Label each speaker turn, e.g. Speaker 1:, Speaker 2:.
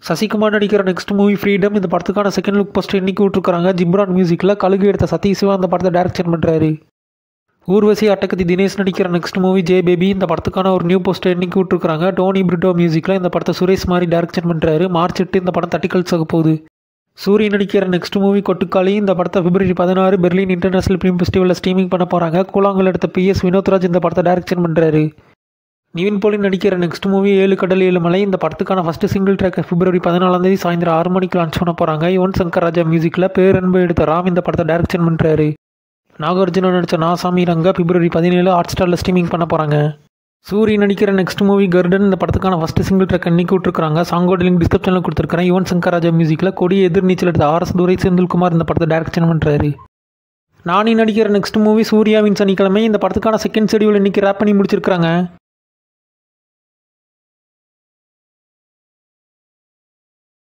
Speaker 1: சசிகுமார் நடிக்கிற next movie freedom. இந்த படத்துக்கான செகண்ட் லுக் போஸ்டர் இன்னைக்கு விட்டுருக்காங்க. ஜிப்ரான் மியூசிக்கில் கழுகு எடுத்த சதீஷ் சிவா அந்த படத்தை டைரக்ஷன் பண்ணுறாரு. ஊர்வசி அட்டகத்தி தினேஷ் நடிக்கிற நெக்ஸ்ட் மூவி ஜே பேபி. இந்த படத்துக்கான ஒரு நியூ போஸ்டர் இன்னைக்கு விட்டுருக்காங்க. டோனி பிரிட்டோ மியூசிக்கில் இந்த படத்தை சுரேஷ் மாதிரி டைரக்ஷன் பண்ணுறாரு. மார்ச் 8 இந்த படம் தட்டிக்கல்ஸ் ஆக போகுது. சூரிய நடிக்கிற நெக்ஸ்ட் மூவி கொட்டுக்காளி. இந்த படத்தை February 16 பெர்லின் இன்டர்நேஷனல் ஃபிலிம் ஃபெஸ்டிவலில் ஸ்ட்ரீமிங் பண்ண போகிறாங்க. கூழாங்கல் எடுத்த PS வினோத்ராஜ் இந்த படத்தை டைரக்ஷன் பண்ணுறாரு. நிவின் போலி நடிக்கிற நெக்ஸ்ட் மூவி 7 கடல் 7 மலை. இந்த படத்துக்கான ஃபர்ஸ்ட் சிங்கிள் ட்ராக் February 14 சாயந்தரம் 6 மணிக்கு லான்ச் பண்ண போகிறாங்க. யுவன் சங்கர் ராஜா மியூசிக்கில் பேரன்பு எடுத்த ராம் இந்த படத்தை டைரக்ஷன் பண்ணுறாரு. நாகார்ஜுனா நடித்த நாசாமி ரங்கா February 17 ஹாட்ஸ்டாரில் ஸ்ட்ரீமிங் பண்ண போகிறாங்க. சூரி நடிக்கிற நெக்ஸ்ட் மூவி கர்டன். இந்த படத்துக்கான ஃபர்ஸ்ட் சிங்கிள் ட்ராக் இன்னைக்கு விட்டுருக்காங்க. சாங்கோட லிங்க் டிஸ்கிரிப்ஷனில் கொடுத்துருக்கிறேன். யுவன் சங்கர் ராஜா மியூசிக்கில் கொடி எதிர்நீச்சல் எடுத்த RS துரை செந்தில்குமார் இந்த படத்தை டைரக்ஷன் பண்ணுறாரு. நானி நடிக்கிற நெக்ஸ்ட் மூவி சூர்யாவின் சனிக்கிழமை. இந்த படத்துக்கான செகண்ட் ஷெடியூல் இன்னைக்கு ரேப் பண்ணி முடிச்சிருக்காங்க.